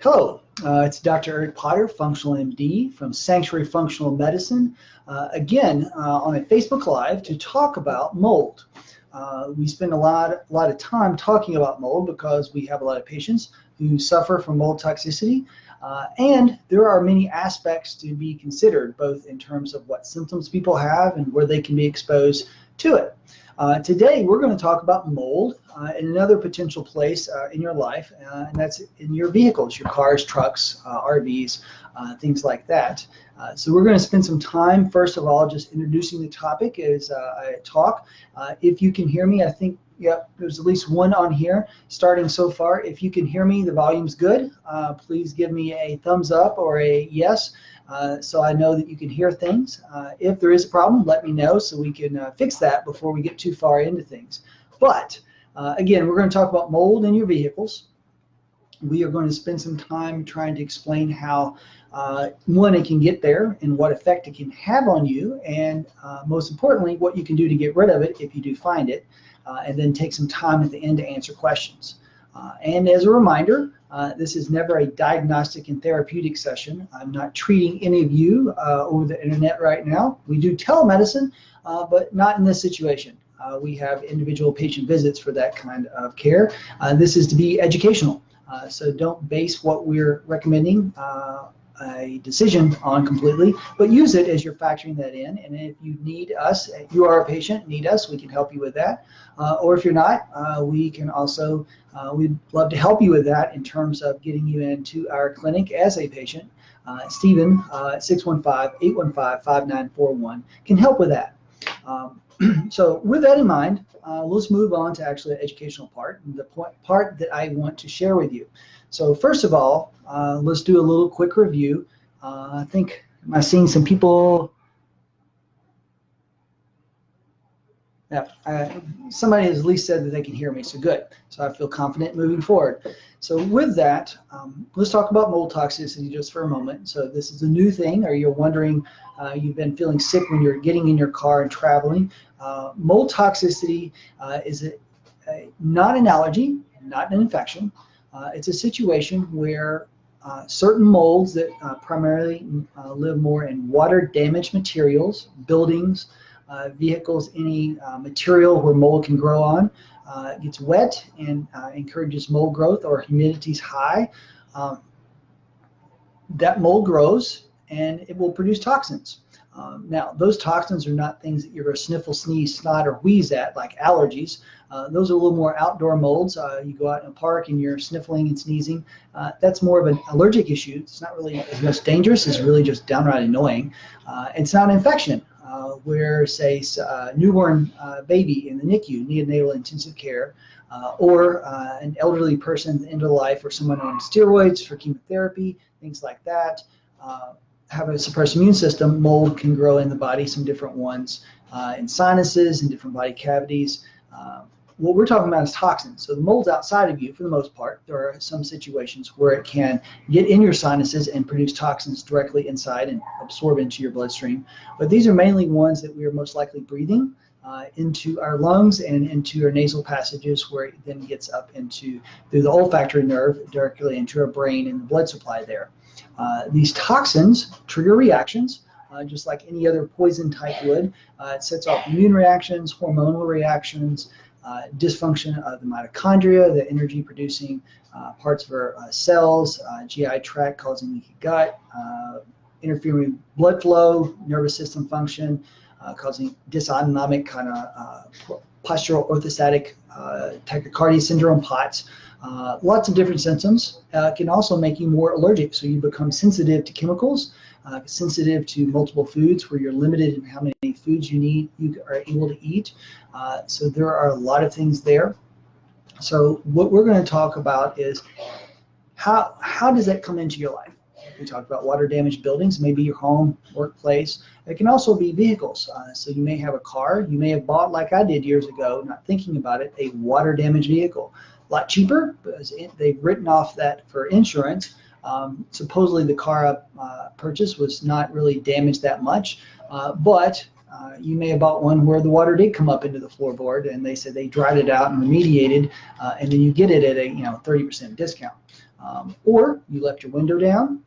Hello, it's Dr. Eric Potter, Functional MD from Sanctuary Functional Medicine, again on a Facebook Live to talk about mold. We spend a lot of time talking about mold because we have a lot of patients who suffer from mold toxicity, and there are many aspects to be considered, both in terms of what symptoms people have and where they can be exposed to it. Today we're going to talk about mold in another potential place in your life, and that's in your vehicles, your cars, trucks, RVs, things like that. So we're going to spend some time, first of all, just introducing the topic as I talk. If you can hear me, I think, yep, there's at least one on here starting so far. If you can hear me, the volume's good. Please give me a thumbs up or a yes. So I know that you can hear things. If there is a problem, let me know so we can fix that before we get too far into things. But again, we're going to talk about mold in your vehicles. We are going to spend some time trying to explain how, one, it can get there and what effect it can have on you, and most importantly, what you can do to get rid of it if you do find it, and then take some time at the end to answer questions. And as a reminder, this is never a diagnostic and therapeutic session. I'm not treating any of you over the internet right now. We do telemedicine, but not in this situation. We have individual patient visits for that kind of care. This is to be educational, so don't base what we're recommending a decision on completely, but use it as you're factoring that in. And if you need us, you are a patient, need us, we can help you with that. Or if you're not, we can also, we'd love to help you with that in terms of getting you into our clinic as a patient. Stephen at 615-815-5941 can help with that. So with that in mind, let's move on to actually the educational part, the part that I want to share with you. So first of all, let's do a little quick review. I think, am I seeing some people? Yeah, somebody has at least said that they can hear me, so good. So I feel confident moving forward. So with that, let's talk about mold toxicity just for a moment. So this is a new thing, or you're wondering, you've been feeling sick when you're getting in your car and traveling. Mold toxicity is not an allergy, not an infection. It's a situation where certain molds that primarily live more in water-damaged materials, buildings, vehicles, any material where mold can grow on, gets wet and encourages mold growth, or humidity's high, that mold grows and it will produce toxins. Now, those toxins are not things that you're going to sniffle, sneeze, snot, or wheeze at, like allergies. Those are a little more outdoor molds. You go out in a park and you're sniffling and sneezing. That's more of an allergic issue. It's not really as much dangerous. It's really just downright annoying. It's not an infection, where, say, a newborn baby in the NICU, neonatal intensive care, or an elderly person at the end of life, or someone on steroids for chemotherapy, things like that, have a suppressed immune system. Mold can grow in the body, some different ones, in sinuses and different body cavities. What we're talking about is toxins. So the mold's outside of you for the most part. There are some situations where it can get in your sinuses and produce toxins directly inside and absorb into your bloodstream. But these are mainly ones that we are most likely breathing into our lungs and into our nasal passages, where it then gets up into, through the olfactory nerve, directly into our brain and the blood supply there. These toxins trigger reactions, just like any other poison type would. It sets off immune reactions, hormonal reactions, dysfunction of the mitochondria, the energy producing parts of our cells, GI tract causing leaky gut, interfering with blood flow, nervous system function, causing dysautonomic kind of postural orthostatic tachycardia syndrome, POTS. Lots of different symptoms. Can also make you more allergic, so you become sensitive to chemicals, sensitive to multiple foods, where you're limited in how many foods you are able to eat. So there are a lot of things there. So what we're going to talk about is how does that come into your life? We talked about water damaged buildings, maybe your home, workplace. It can also be vehicles. So you may have a car, you may have bought, like I did years ago, not thinking about it, a water damaged vehicle. A lot cheaper, because they've written off that for insurance. Supposedly the car purchase was not really damaged that much, but you may have bought one where the water did come up into the floorboard, and they said they dried it out and remediated, and then you get it at a 30% discount. Or you left your window down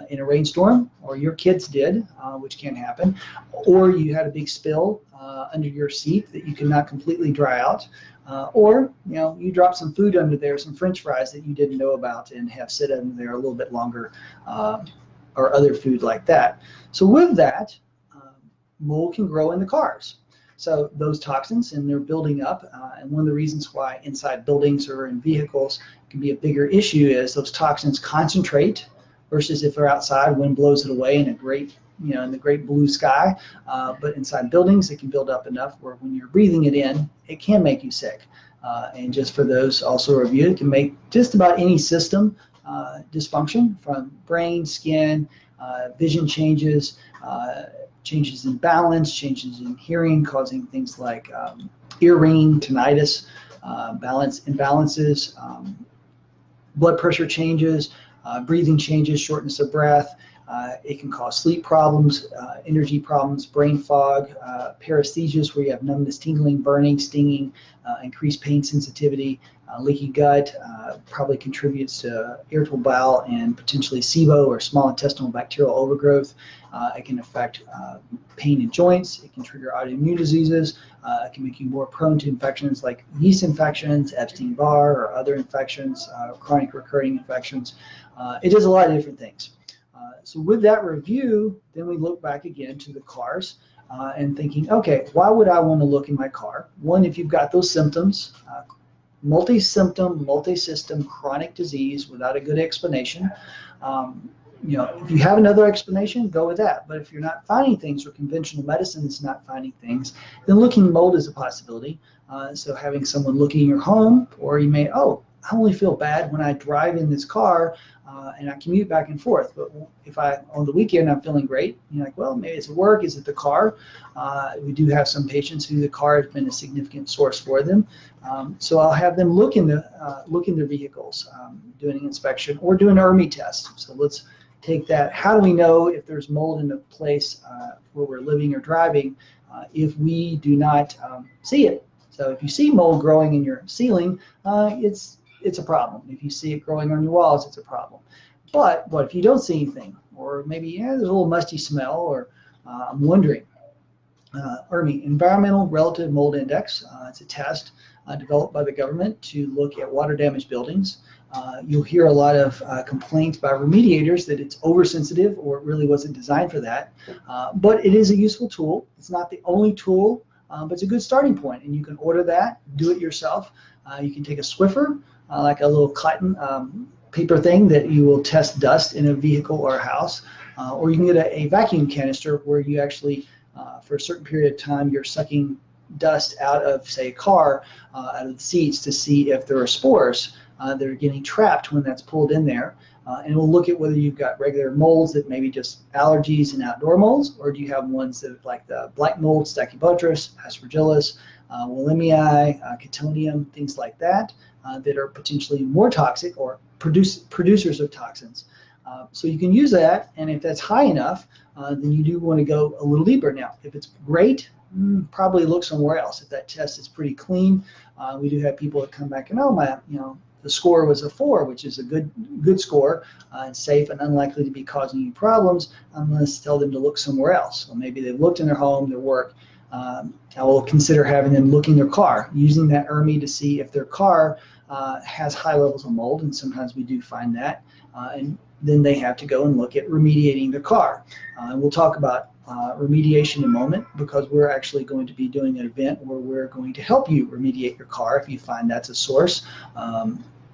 in a rainstorm, or your kids did, which can happen, or you had a big spill under your seat that you could not completely dry out, or you dropped some food under there, some French fries that you didn't know about and have sit under there a little bit longer, or other food like that. So with that, mold can grow in the cars. So those toxins, and they're building up, and one of the reasons why inside buildings or in vehicles can be a bigger issue is those toxins concentrate versus if they're outside, wind blows it away in a great, in the great blue sky. But inside buildings, it can build up enough where when you're breathing it in, it can make you sick. And just for those also reviewed, it can make just about any system dysfunction, from brain, skin, vision changes, changes in balance, changes in hearing, causing things like ear ringing, tinnitus, balance imbalances, blood pressure changes, breathing changes, shortness of breath. It can cause sleep problems, energy problems, brain fog, paresthesias where you have numbness, tingling, burning, stinging, increased pain sensitivity, leaky gut, probably contributes to irritable bowel and potentially SIBO or small intestinal bacterial overgrowth. It can affect pain in joints. It can trigger autoimmune diseases. It can make you more prone to infections like yeast infections, Epstein-Barr, or other infections, chronic recurring infections. It does a lot of different things. So with that review, then we look back again to the cars and thinking, okay, why would I want to look in my car? One, if you've got those symptoms, multi-symptom, multi-system chronic disease without a good explanation. If you have another explanation, go with that. But if you're not finding things, or conventional medicine is not finding things, then looking mold is a possibility. So having someone looking in your home, or you may, I only feel bad when I drive in this car and I commute back and forth. But if on the weekend I'm feeling great, you're like, well, maybe it's at work, is it the car? We do have some patients who the car has been a significant source for them. So I'll have them look in their vehicles, doing an inspection or do an ERMI test. So let's take that. How do we know if there's mold in the place where we're living or driving if we do not see it? So if you see mold growing in your ceiling, it's a problem. If you see it growing on your walls, it's a problem. But what if you don't see anything? Or maybe there's a little musty smell, or I'm wondering. ERMI, Environmental Relative Mold Index. It's a test developed by the government to look at water damaged buildings. You'll hear a lot of complaints by remediators that it's oversensitive or it really wasn't designed for that. But it is a useful tool. It's not the only tool, but it's a good starting point. And you can order that, do it yourself. You can take a Swiffer, like a little cotton paper thing that you will test dust in a vehicle or a house. Or you can get a vacuum canister where you actually, for a certain period of time, you're sucking dust out of, say, a car, out of the seats to see if there are spores that are getting trapped when that's pulled in there. And we'll look at whether you've got regular molds that maybe just allergies and outdoor molds, or do you have ones that like the black mold, Stachybotrys, Aspergillus, Willemii, Chaetonium, things like that, that are potentially more toxic or producers of toxins. So you can use that, and if that's high enough, then you do want to go a little deeper. Now, if it's great, probably look somewhere else. If that test is pretty clean, we do have people that come back and, the score was a 4, which is a good score, and safe and unlikely to be causing you problems. I'm going to tell them to look somewhere else. So maybe they've looked in their home, their work. I will consider having them look in their car, using that ERMI to see if their car has high levels of mold, and sometimes we do find that. And then they have to go and look at remediating the car. And we'll talk about remediation in a moment, because we're actually going to be doing an event where we're going to help you remediate your car if you find that's a source,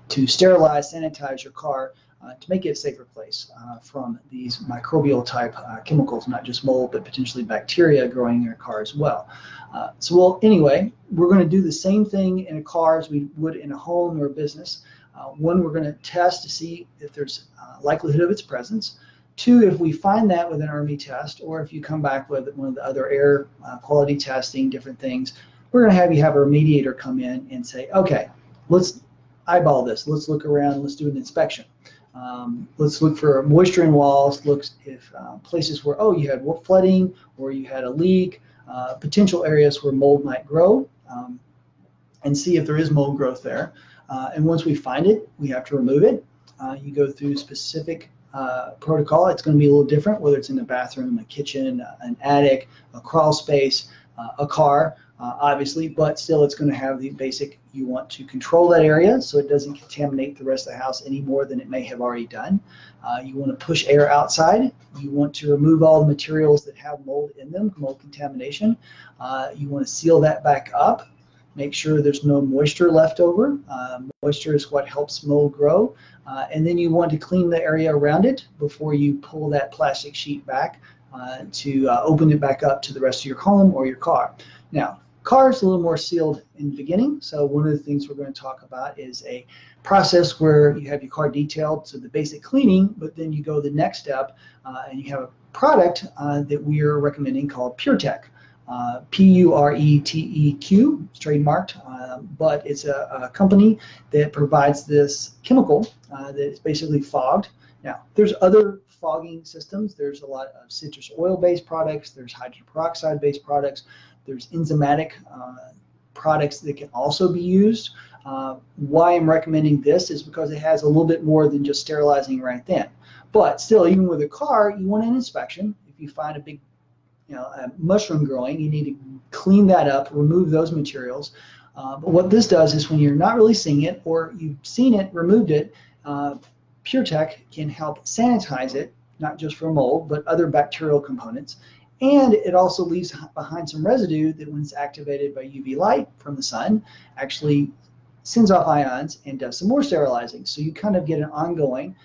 to sterilize, sanitize your car, to make it a safer place from these microbial type chemicals, not just mold, but potentially bacteria growing in your car as well. Anyway, we're going to do the same thing in a car as we would in a home or a business. One, we're going to test to see if there's likelihood of its presence. 2, if we find that with an ERMI test, or if you come back with one of the other air quality testing, different things, we're going to have you have a remediator come in and say, okay, let's eyeball this. Let's look around. Let's do an inspection. Let's look for moisture in walls. Look if places where, you had flooding or you had a leak, potential areas where mold might grow, and see if there is mold growth there. And once we find it, we have to remove it. you go through specific protocol. It's going to be a little different, whether it's in the bathroom, a kitchen, an attic, a crawl space, a car, obviously, but still it's going to have the basic, you want to control that area so it doesn't contaminate the rest of the house any more than it may have already done. You want to push air outside. You want to remove all the materials that have mold in them, mold contamination. You want to seal that back up. Make sure there's no moisture left over. Moisture is what helps mold grow. And then you want to clean the area around it before you pull that plastic sheet back to open it back up to the rest of your home or your car. Now, car is a little more sealed in the beginning, so one of the things we're going to talk about is a process where you have your car detailed, so the basic cleaning, but then you go the next step and you have a product that we are recommending called PureTech. Pureteq, it's trademarked, but it's a company that provides this chemical that is basically fogged. Now, there's other fogging systems. There's a lot of citrus oil-based products. There's hydrogen peroxide-based products. There's enzymatic products that can also be used. Why I'm recommending this is because it has a little bit more than just sterilizing right then. But still, even with a car, you want an inspection. If you find a big a mushroom growing, you need to clean that up, remove those materials. But what this does is when you're not really seeing it, or you've seen it, removed it, PureTech can help sanitize it, not just for mold, but other bacterial components. And it also leaves behind some residue that, when it's activated by UV light from the sun, actually sends off ions and does some more sterilizing. So you kind of get an ongoing.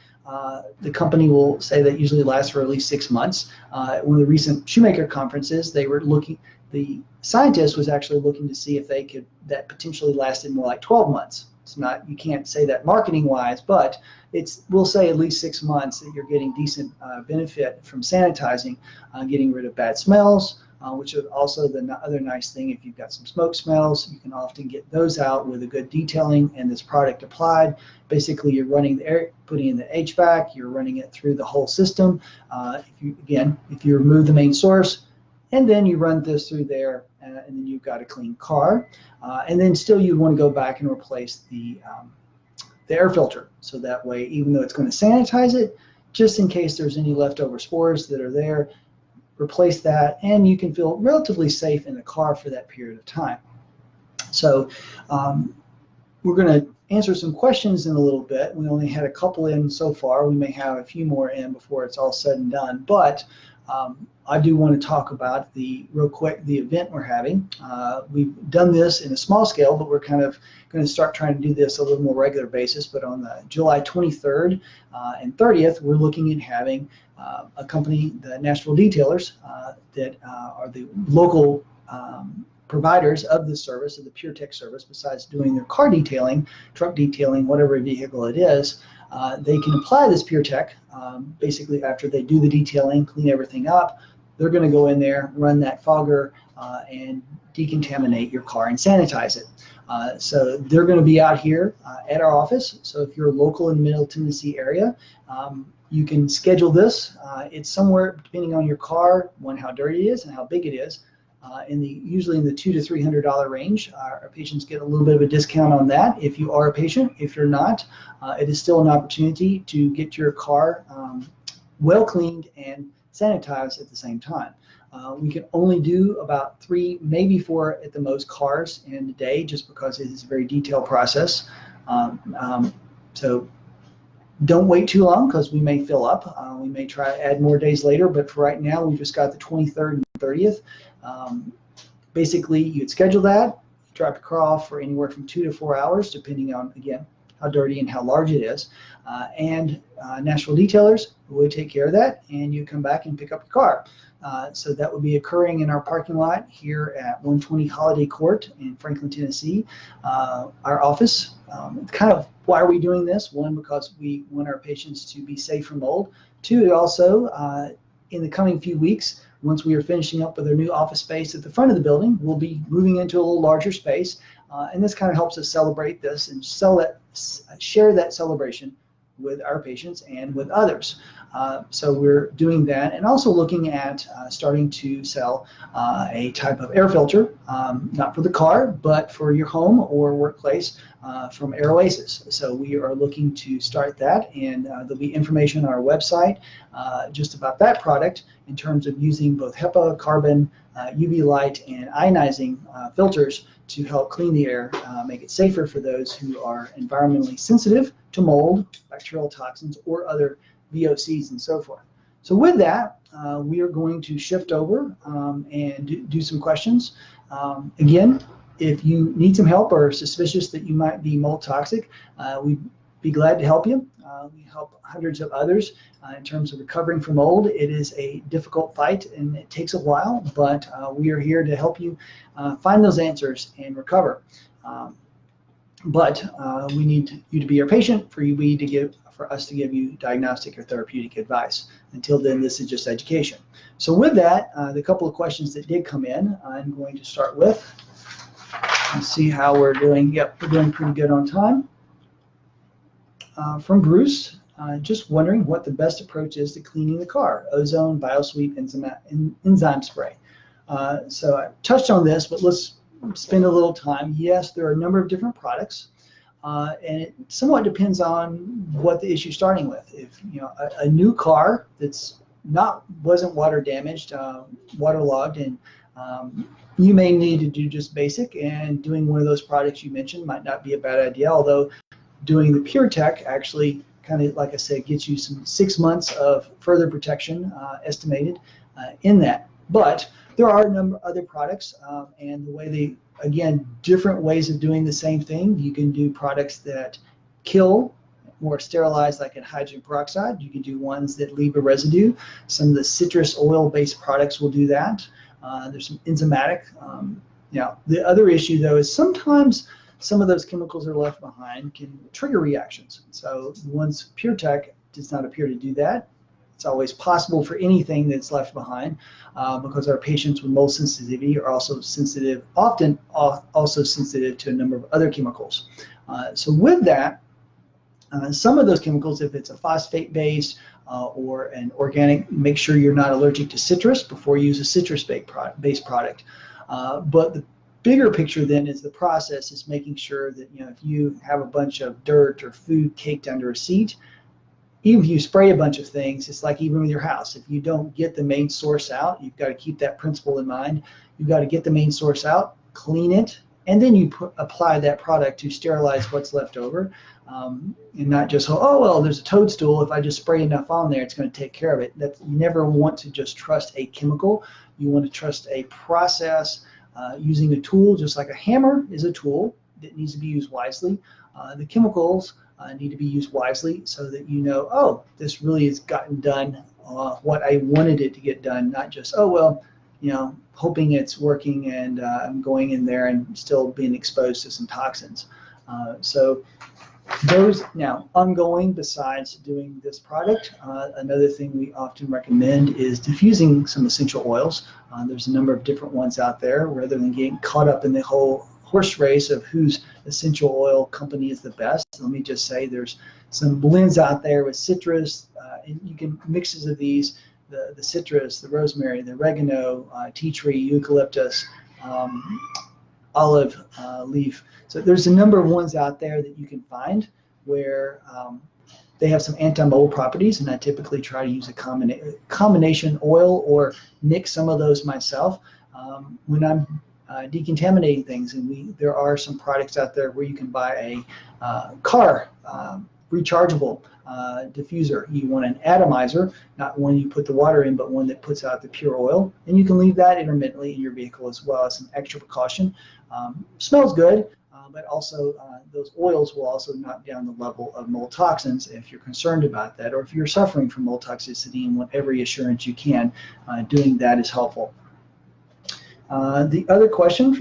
The company will say that usually lasts for at least 6 months. One of the recent Shoemaker conferences, they were looking, the scientist was actually looking to see if they could, that potentially lasted more like 12 months. It's not, you can't say that marketing wise, but it's, we'll say at least 6 months that you're getting decent benefit from sanitizing, getting rid of bad smells, which is also the other nice thing. If you've got some smoke smells, you can often get those out with a good detailing and this product applied. Basically, you're running the air, putting in the HVAC, you're running it through the whole system. If you remove the main source, and then you run this through there, and then you've got a clean car. And then still you want to go back and replace the air filter. So that way, even though it's going to sanitize it, just in case there's any leftover spores that are there, replace that, and you can feel relatively safe in the car for that period of time. So we're going to answer some questions in a little bit. We only had a couple in so far. We may have a few more in before it's all said and done, but I do want to talk about real quick the event we're having. We've done this in a small scale, but we're kind of going to start trying to do this a little more regular basis. But on the July 23rd and 30th, we're looking at having a company, the Nashville Detailers, that are the local providers of this service, of the PureTech service. Besides doing their car detailing, truck detailing, whatever vehicle it is, they can apply this PureTech. Basically, after they do the detailing, clean everything up, they're going to go in there, run that fogger, and decontaminate your car and sanitize it. So they're going to be out here at our office. So if you're local in the Middle Tennessee area, you can schedule this. It's somewhere, depending on your car, one, how dirty it is and how big it is, usually in the $200 to $300 range. Our patients get a little bit of a discount on that if you are a patient. If you're not, it is still an opportunity to get your car well cleaned and sanitized at the same time. We can only do about 3, maybe 4 at the most cars in a day, just because it is a very detailed process. So don't wait too long, because we may fill up. We may try to add more days later, but for right now, we just got the 23rd and 30th. Basically, you'd schedule that, drop your car off for anywhere from 2 to 4 hours, depending on, again, how dirty and how large it is. And Nashville Detailers would take care of that, and you come back and pick up your car. So that would be occurring in our parking lot here at 120 Holiday Court in Franklin, Tennessee. Our office, kind of why are we doing this? 1, because we want our patients to be safe from mold. 2, also, in the coming few weeks, once we are finishing up with our new office space at the front of the building, we'll be moving into a little larger space. And this kind of helps us celebrate this and share that celebration with our patients and with others. So we're doing that, and also looking at starting to sell a type of air filter, not for the car, but for your home or workplace. from AirOasis. So we are looking to start that, and there'll be information on our website just about that product in terms of using both HEPA, carbon, UV light, and ionizing filters to help clean the air, make it safer for those who are environmentally sensitive to mold, bacterial toxins, or other VOCs and so forth. So with that, we are going to shift over and do some questions. Again, if you need some help or are suspicious that you might be mold toxic, we'd be glad to help you. We help hundreds of others in terms of recovering from mold. It is a difficult fight and it takes a while, but we are here to help you find those answers and recover. But we need you to be our patient for us to give you diagnostic or therapeutic advice. Until then, this is just education. So with that, the couple of questions that did come in, I'm going to start with. Let's see how we're doing. Yep, we're doing pretty good on time. From Bruce, just wondering what the best approach is to cleaning the car: ozone, biosweep, enzyme spray. So I touched on this, but let's spend a little time. Yes, there are a number of different products, and it somewhat depends on what the issue is starting with. If a new car that's wasn't water damaged, waterlogged, and you may need to do just basic, and doing one of those products you mentioned might not be a bad idea, although doing the PureTech actually kind of, like I said, gets you some 6 months of further protection estimated in that. But there are a number of other products, and the way again, different ways of doing the same thing. You can do products that kill, more sterilized, like in hydrogen peroxide. You can do ones that leave a residue. Some of the citrus oil-based products will do that. There's some enzymatic. The other issue, though, is sometimes some of those chemicals that are left behind can trigger reactions. So once PureTech does not appear to do that, it's always possible for anything that's left behind, because our patients with mold sensitivity are also sensitive, often also sensitive to a number of other chemicals. So with that, some of those chemicals, if it's a phosphate-based or an organic, make sure you're not allergic to citrus before you use a citrus-based product. But the bigger picture then is the process is making sure that if you have a bunch of dirt or food caked under a seat, even if you spray a bunch of things, it's like even with your house. If you don't get the main source out, you've got to keep that principle in mind. You've got to get the main source out, clean it, and then you apply that product to sterilize what's left over, and not just, oh, well, there's a toadstool. If I just spray enough on there, it's going to take care of it. You never want to just trust a chemical. You want to trust a process using a tool, just like a hammer is a tool that needs to be used wisely. The chemicals need to be used wisely so that oh, this really has gotten done what I wanted it to get done, not just, oh, well, hoping it's working and I'm going in there and still being exposed to some toxins. So those now ongoing, besides doing this product, another thing we often recommend is diffusing some essential oils. There's a number of different ones out there. Rather than getting caught up in the whole horse race of whose essential oil company is the best, let me just say there's some blends out there with citrus, and you can mixes of these, the citrus, the rosemary, the oregano, tea tree, eucalyptus, olive leaf. So there's a number of ones out there that you can find where they have some anti-mold properties, and I typically try to use a combination oil or mix some of those myself when I'm decontaminating things. And there are some products out there where you can buy a car rechargeable diffuser. You want an atomizer, not one you put the water in, but one that puts out the pure oil. And you can leave that intermittently in your vehicle as well as some extra precaution. Smells good, but also those oils will also knock down the level of mold toxins if you're concerned about that, or if you're suffering from mold toxicity and want every assurance you can, doing that is helpful. The other question,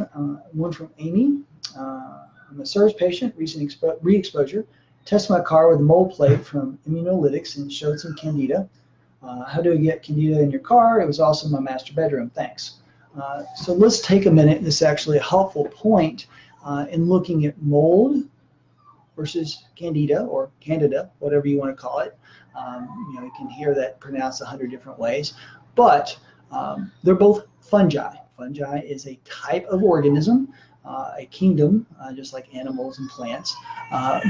one from Amy. I'm a service patient, recent re-exposure. Tested my car with a mold plate from Immunolytics and showed some candida. How do I get candida in your car? It was also in my master bedroom. Thanks. So let's take a minute. This is actually a helpful point in looking at mold versus candida, or candida, whatever you want to call it. You can hear that pronounced 100 different ways, but they're both fungi. Fungi is a type of organism a kingdom, just like animals and plants,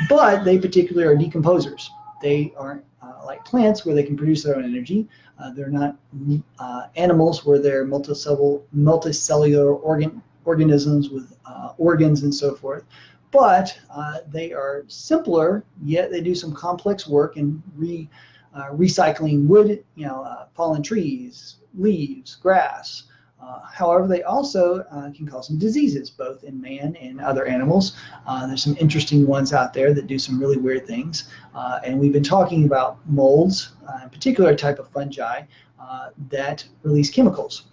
but they particularly are decomposers. They aren't like plants where they can produce their own energy. They're not animals where they're multicellular organisms with organs and so forth. But they are simpler, yet they do some complex work in recycling wood, fallen trees, leaves, grass. However, they also can cause some diseases, both in man and other animals. There's some interesting ones out there that do some really weird things. And we've been talking about molds, in particular a type of fungi that release chemicals.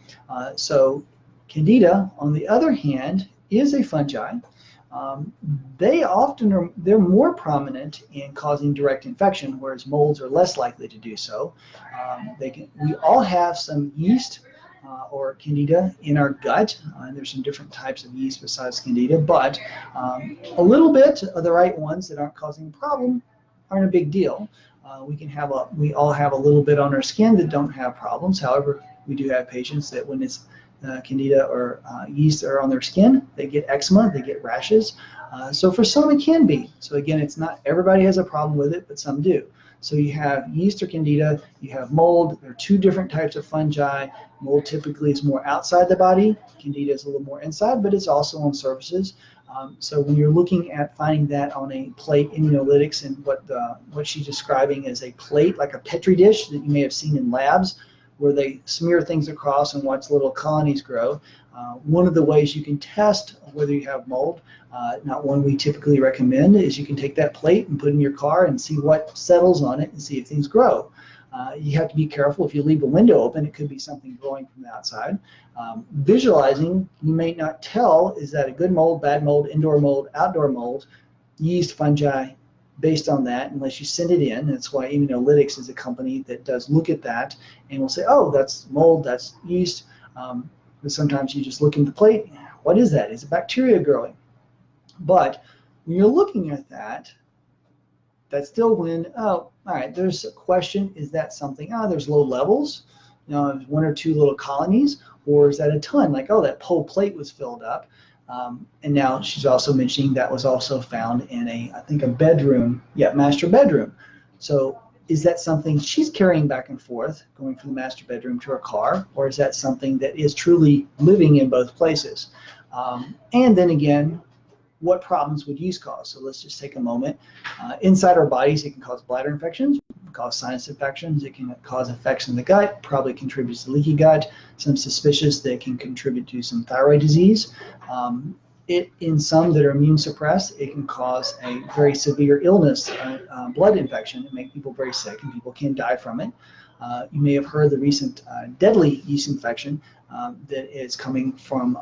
So Candida, on the other hand, is a fungi. They're more prominent in causing direct infection, whereas molds are less likely to do so. We all have some yeast or Candida in our gut. There's some different types of yeast besides Candida, but a little bit of the right ones that aren't causing a problem aren't a big deal. We all have a little bit on our skin that don't have problems. However, we do have patients that when it's Candida or yeast are on their skin, they get eczema, they get rashes. So for some it can be. So again, it's not everybody has a problem with it, but some do. So you have yeast or Candida, you have mold. There are two different types of fungi. Mold typically is more outside the body. Candida is a little more inside, but it's also on surfaces. So when you're looking at finding that on a plate immunolytics, and what she's describing as a plate, like a Petri dish that you may have seen in labs, where they smear things across and watch little colonies grow. One of the ways you can test whether you have mold, not one we typically recommend, is you can take that plate and put it in your car and see what settles on it and see if things grow. You have to be careful. If you leave a window open, it could be something growing from the outside. Visualizing, you may not tell, is that a good mold, bad mold, indoor mold, outdoor mold, yeast, fungi, based on that, unless you send it in. That's why Immunolytics is a company that does look at that and will say, oh, that's mold, that's yeast. But sometimes you just look in the plate, what is that? Is it bacteria growing? But when you're looking at that, that's still when, oh, all right, there's a question, is that something, there's low levels, there's one or two little colonies, or is that a ton? Like, oh, that whole plate was filled up. And now she's also mentioning that was also found in I think a bedroom, master bedroom. So is that something she's carrying back and forth, going from the master bedroom to her car, or is that something that is truly living in both places? And then again, what problems would yeast cause? So let's just take a moment. Inside our bodies, it can cause bladder infections, cause sinus infections, it can cause effects in the gut, probably contributes to leaky gut. Some suspicious that it can contribute to some thyroid disease. In some that are immune suppressed, it can cause a very severe illness, blood infection, and make people very sick, and people can die from it. You may have heard the recent deadly yeast infection that is coming from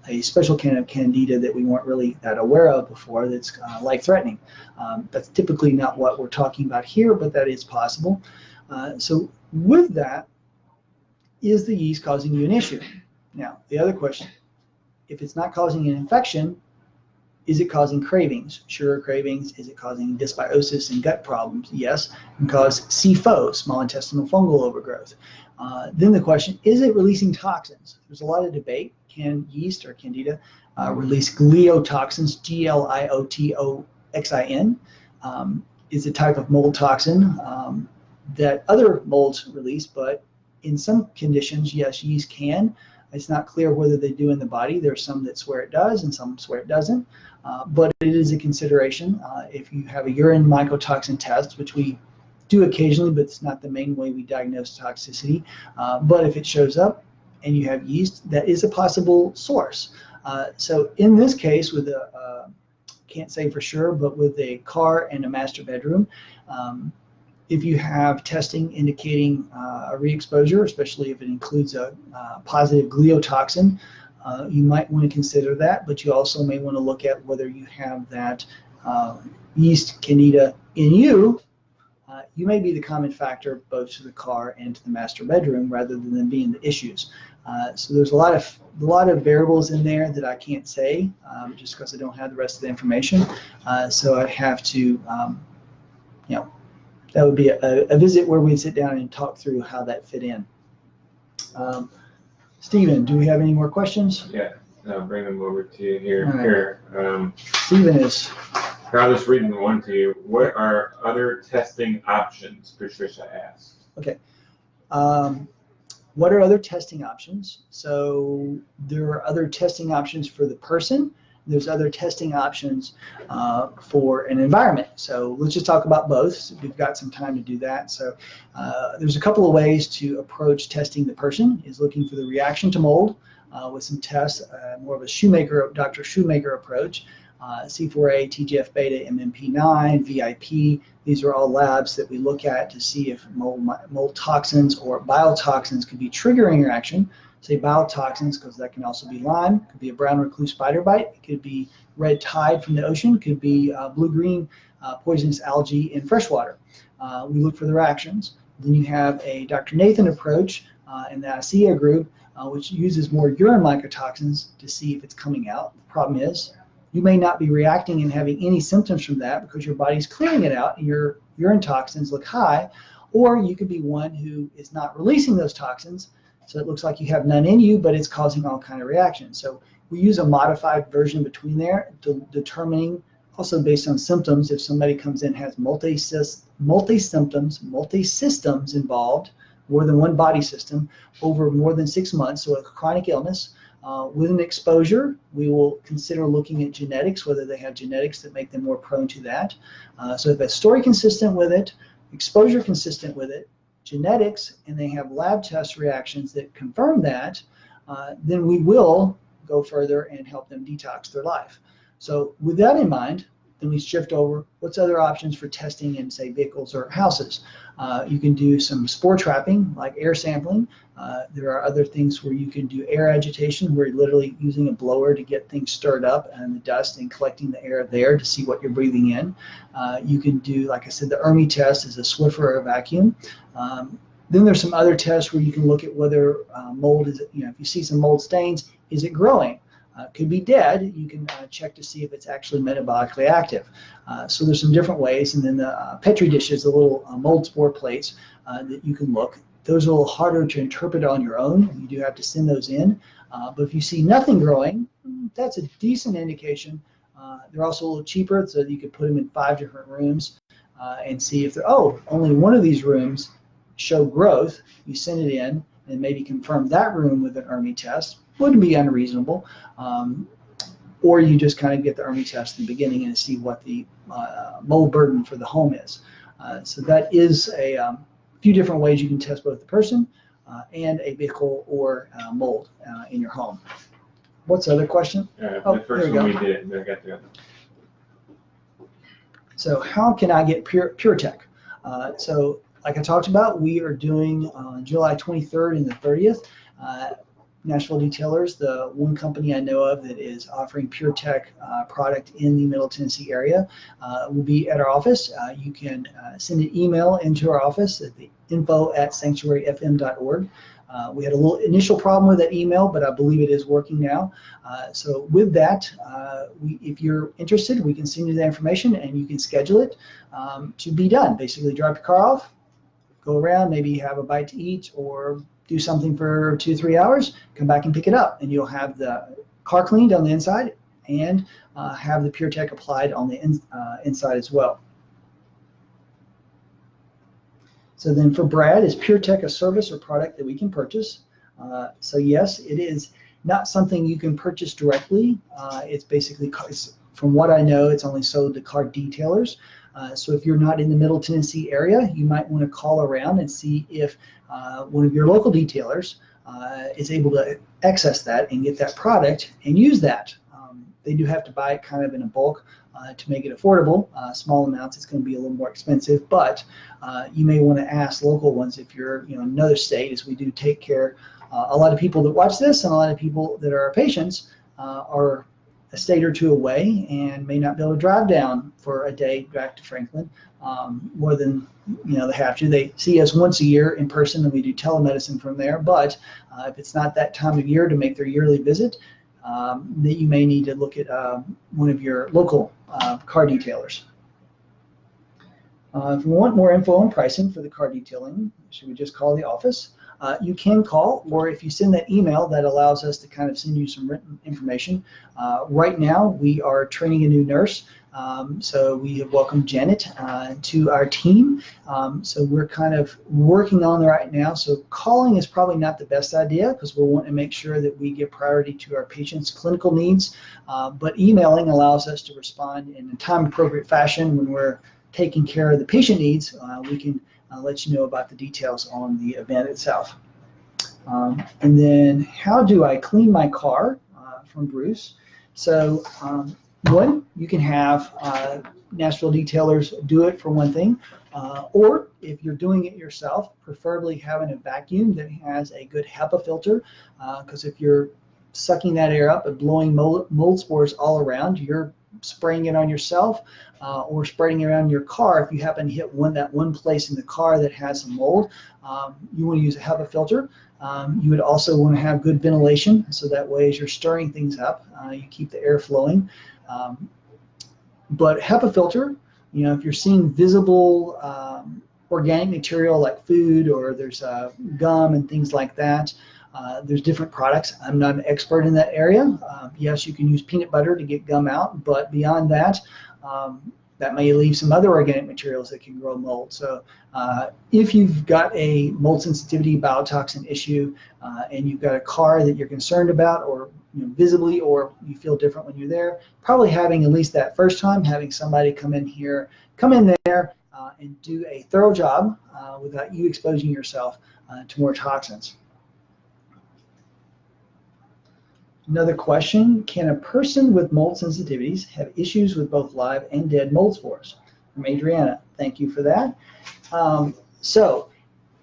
a special kind of Candida that we weren't really that aware of before, that's life-threatening. That's typically not what we're talking about here, but that is possible. So with that, is the yeast causing you an issue? Now, the other question, if it's not causing an infection, is it causing cravings? Sugar cravings? Is it causing dysbiosis and gut problems? Yes. It can cause SIFO, small intestinal fungal overgrowth. Then the question, is it releasing toxins? There's a lot of debate. Can yeast or Candida release gliotoxins, Gliotoxin? Is a type of mold toxin that other molds release, but in some conditions, yes, yeast can. It's not clear whether they do in the body. There's some that swear it does and some swear it doesn't. But it is a consideration. If you have a urine mycotoxin test, which we do occasionally, but it's not the main way we diagnose toxicity. But if it shows up and you have yeast, that is a possible source. So in this case, with can't say for sure, but with a car and a master bedroom, if you have testing indicating a re-exposure, especially if it includes a positive gliotoxin, you might want to consider that, but you also may want to look at whether you have that yeast Candida in you. You may be the common factor both to the car and to the master bedroom rather than them being the issues. So there's a lot of variables in there that I can't say just because I don't have the rest of the information. So I have to, that would be a visit where we'd sit down and talk through how that fit in. Stephen, do we have any more questions? Yeah, bring them over to you here. All right. Here. Stephen is. I'll just read one to you. What are other testing options? Patricia asked. Okay. What are other testing options? So there are other testing options for the person. There's other testing options for an environment. So let's just talk about both. So we've got some time to do that. So there's a couple of ways to approach testing the person. Is looking for the reaction to mold with some tests, more of a Dr. Shoemaker approach. C4A, TGF-beta, MMP9, VIP. These are all labs that we look at to see if mold toxins or biotoxins could be triggering reaction. Say biotoxins, because that can also be Lyme, could be a brown recluse spider bite, it could be red tide from the ocean, could be blue-green poisonous algae in freshwater. We look for the reactions. Then you have a Dr. Nathan approach in the ASEA group, which uses more urine mycotoxins to see if it's coming out. The problem is, you may not be reacting and having any symptoms from that because your body's clearing it out and your urine toxins look high, or you could be one who is not releasing those toxins, so it looks like you have none in you, but it's causing all kind of reactions. So we use a modified version between there, determining also based on symptoms. If somebody comes in has multi-symptoms, multi-systems involved, more than one body system over more than 6 months, so a chronic illness. With an exposure, we will consider looking at genetics, whether they have genetics that make them more prone to that. So if a story consistent with it, exposure consistent with it, genetics, and they have lab test reactions that confirm that, then we will go further and help them detox their life. So with that in mind, then we shift over, what's other options for testing in, say, vehicles or houses? You can do some spore trapping, like air sampling. There are other things where you can do air agitation, where you're literally using a blower to get things stirred up and the dust and collecting the air there to see what you're breathing in. You can do, like I said, the ERMI test is a Swiffer or a vacuum. Then there's some other tests where you can look at whether mold is, if you see some mold stains, is it growing? Could be dead. You can check to see if it's actually metabolically active. So there's some different ways. And then the Petri dishes, the little mold spore plates that you can look. Those are a little harder to interpret on your own. You do have to send those in. But if you see nothing growing, that's a decent indication. They're also a little cheaper, so you could put them in 5 different rooms and see if only one of these rooms show growth. You send it in and maybe confirm that room with an ERMI test. Wouldn't be unreasonable. Or you just kind of get the ERMI test in the beginning and see what the mold burden for the home is. So that is a few different ways you can test both the person and a vehicle or mold in your home. What's the other question? The first one we did. I got the other. So how can I get PureTech? So like I talked about, we are doing July 23rd and the 30th. Nashville Detailers, the one company I know of that is offering PureTech product in the Middle Tennessee area, will be at our office. You can send an email into our office at the info@sanctuaryfm.org. We had a little initial problem with that email, but I believe it is working now. So with that, if you're interested, we can send you the information and you can schedule it to be done. Basically, drop your car off, go around, maybe have a bite to eat, or do something for 2-3 hours, come back and pick it up, and you'll have the car cleaned on the inside and have the PureTech applied on the inside as well. So then for Brad, is PureTech a service or product that we can purchase? So yes, it is not something you can purchase directly. It's basically, from what I know, it's only sold to car detailers. So if you're not in the Middle Tennessee area, you might want to call around and see if one of your local detailers is able to access that and get that product and use that. They do have to buy it kind of in a bulk to make it affordable. Small amounts, it's going to be a little more expensive, but you may want to ask local ones if you're in another state, as we do take care. A lot of people that watch this and a lot of people that are our patients are a state or two away and may not be able to drive down for a day back to Franklin more than they have to. They see us once a year in person and we do telemedicine from there, but if it's not that time of year to make their yearly visit, that you may need to look at one of your local car detailers. If we want more info on pricing for the car detailing, should we just call the office? you can call, or if you send that email, that allows us to kind of send you some written information. Right now, we are training a new nurse. So we have welcomed Janet to our team. So we're kind of working on that right now. So calling is probably not the best idea because we're wanting to make sure that we give priority to our patients' clinical needs. But emailing allows us to respond in a time-appropriate fashion when we're taking care of the patient needs. We can let you know about the details on the event itself. And then how do I clean my car from Bruce? So one, you can have Nashville detailers do it for one thing, or if you're doing it yourself, preferably having a vacuum that has a good HEPA filter, because if you're sucking that air up and blowing mold spores all around, you're spraying it on yourself or spreading it around your car. If you happen to hit that one place in the car that has some mold, you want to use a HEPA filter. You would also want to have good ventilation, so that way as you're stirring things up, you keep the air flowing. But HEPA filter, if you're seeing visible organic material like food, or there's gum and things like that, there's different products. I'm not an expert in that area. Yes, you can use peanut butter to get gum out, but beyond that, that may leave some other organic materials that can grow mold. So if you've got a mold sensitivity biotoxin issue and you've got a car that you're concerned about, or visibly, or you feel different when you're there, probably having at least that first time, having somebody come in there and do a thorough job without you exposing yourself to more toxins. Another question, can a person with mold sensitivities have issues with both live and dead mold spores? From Adriana, thank you for that. So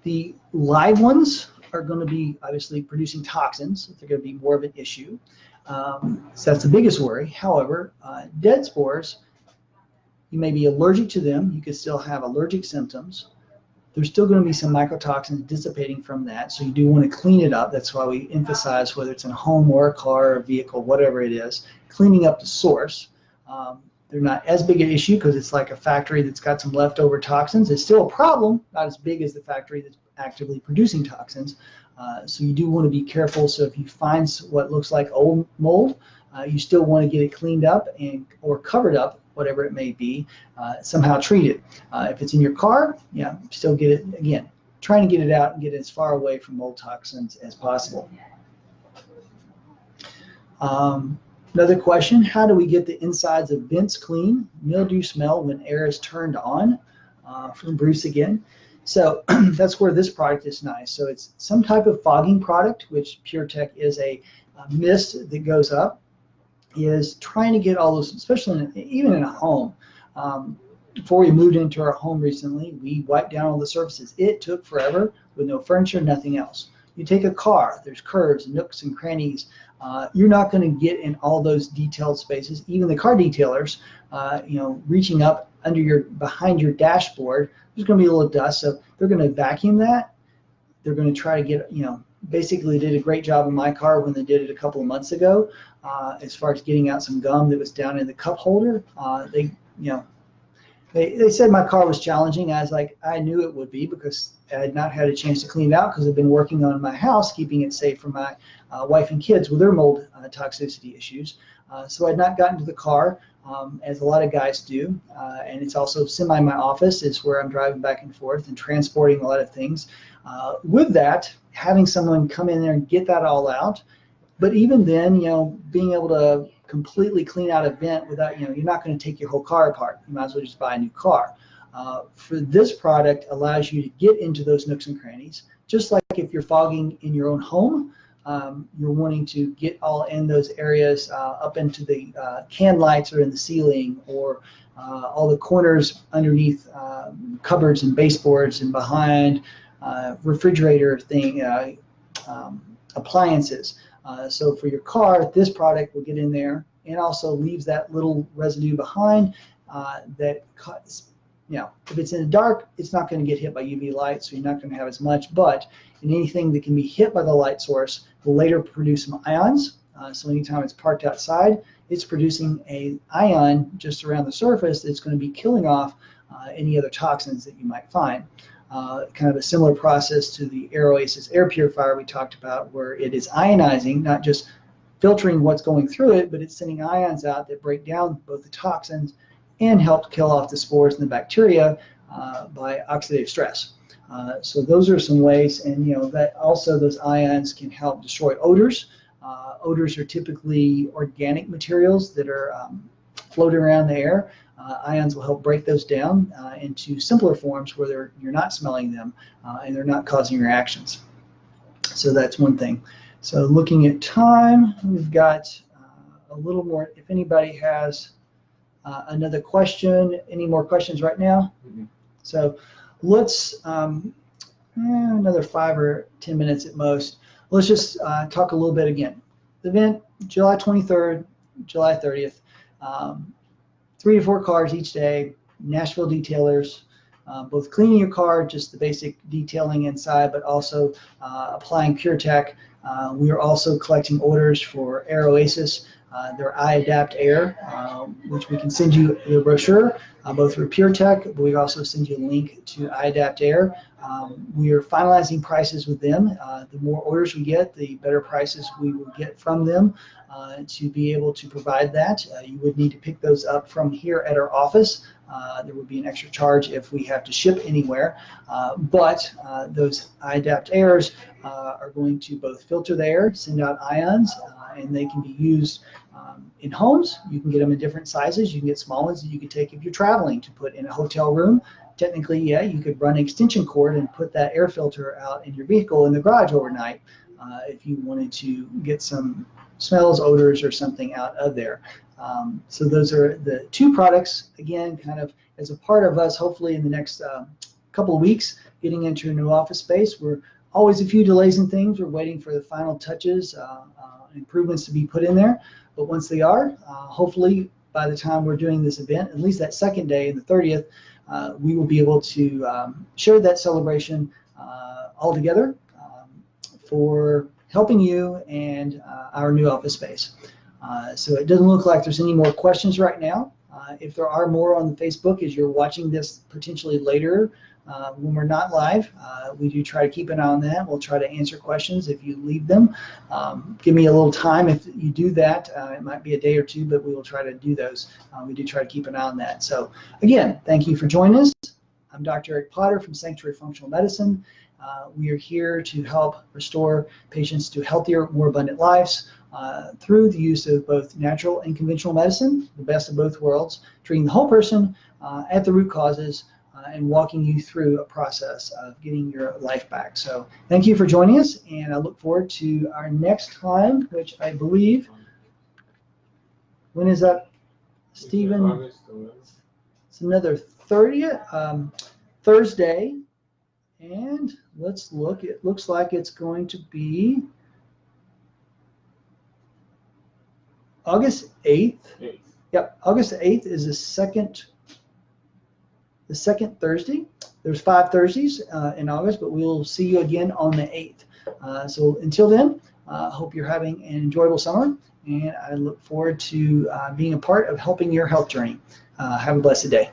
the live ones are going to be obviously producing toxins. They're going to be more of an issue. So that's the biggest worry. However, dead spores, you may be allergic to them. You could still have allergic symptoms. There's still going to be some mycotoxins dissipating from that, so you do want to clean it up. That's why we emphasize, whether it's in a home or a car or a vehicle, whatever it is, cleaning up the source. They're not as big an issue because it's like a factory that's got some leftover toxins. It's still a problem, not as big as the factory that's actively producing toxins. So you do want to be careful. So if you find what looks like old mold, you still want to get it cleaned up or covered up, whatever it may be, somehow treat it. If it's in your car, still get it, again, trying to get it out and get it as far away from mold toxins as possible. Another question, how do we get the insides of vents clean? Mildew smell when air is turned on? From Bruce again. So that's where this product is nice. So it's some type of fogging product, which PureTech is a mist that goes up, is trying to get all those, especially even in a home. Before we moved into our home recently, we wiped down all the surfaces. It took forever with no furniture, nothing else. You take a car, there's curves, nooks, and crannies. You're not going to get in all those detailed spaces. Even the car detailers, reaching up behind your dashboard, there's going to be a little dust. So they're going to vacuum that. They're going to try to get, basically did a great job in my car when they did it a couple of months ago, as far as getting out some gum that was down in the cup holder. They said my car was challenging. I knew it would be because I had not had a chance to clean it out because I've been working on my house, keeping it safe for my wife and kids with their mold toxicity issues. So I had not gotten to the car, as a lot of guys do. And it's also my office is where I'm driving back and forth and transporting a lot of things. With that, having someone come in there and get that all out. But even then, being able to completely clean out a vent without, you're not going to take your whole car apart. You might as well just buy a new car. For this product, allows you to get into those nooks and crannies. Just like if you're fogging in your own home, you're wanting to get all in those areas, up into the can lights or in the ceiling, or all the corners underneath cupboards and baseboards and behind refrigerator appliances. So for your car, this product will get in there and also leaves that little residue behind that cuts. If it's in the dark, it's not going to get hit by UV light, so you're not going to have as much. But in anything that can be hit by the light source will later produce some ions. So anytime it's parked outside, it's producing an ion just around the surface that's going to be killing off any other toxins that you might find. kind of a similar process to the AirOasis air purifier we talked about, where it is ionizing, not just filtering what's going through it, but it's sending ions out that break down both the toxins and help kill off the spores and the bacteria by oxidative stress. So those are some ways, and that also those ions can help destroy odors. Odors are typically organic materials that are floating around the air. Ions will help break those down into simpler forms where you're not smelling them and they're not causing reactions. So that's one thing. So looking at time, we've got a little more. If anybody has another question, any more questions right now? Mm-hmm. So let's, another 5 or 10 minutes at most. Let's just talk a little bit again. The event, July 23rd, July 30th. 3 to 4 cars each day, Nashville detailers, both cleaning your car, just the basic detailing inside, but also applying PureTech. We are also collecting orders for AirOasis, their iAdapt Air, which we can send you the brochure, both through PureTech, but we also send you a link to iAdapt Air. We are finalizing prices with them. The more orders we get, the better prices we will get from them to be able to provide that. You would need to pick those up from here at our office. There would be an extra charge if we have to ship anywhere, but those iAdapt Airs are going to both filter the air, send out ions, and they can be used in homes. You can get them in different sizes. You can get small ones that you can take if you're traveling to put in a hotel room. Technically, yeah, you could run an extension cord and put that air filter out in your vehicle in the garage overnight if you wanted to get some smells, odors, or something out of there. So those are the 2 products, again, kind of as a part of us, hopefully in the next couple of weeks, getting into a new office space. We're always a few delays and things. We're waiting for the final touches, improvements to be put in there. But once they are, hopefully by the time we're doing this event, at least that second day, the 30th, we will be able to share that celebration all together for helping you and our new office space. So it doesn't look like there's any more questions right now. If there are more on the Facebook as you're watching this potentially later when we're not live, we do try to keep an eye on that. We'll try to answer questions if you leave them. Give me a little time if you do that. It might be a day or 2, but we will try to do those. We do try to keep an eye on that. So again, thank you for joining us. I'm Dr. Eric Potter from Sanctuary Functional Medicine. We are here to help restore patients to healthier, more abundant lives through the use of both natural and conventional medicine, the best of both worlds, treating the whole person at the root causes and walking you through a process of getting your life back. So thank you for joining us, and I look forward to our next time, which I believe, when is that, Stephen? It's another 30th, Thursday. And let's look, it looks like it's going to be August 8th. Yep, August 8th is the second Thursday. There's 5 Thursdays in August, but we'll see you again on the 8th. So until then, hope you're having an enjoyable summer, and I look forward to being a part of helping your health journey. Have a blessed day.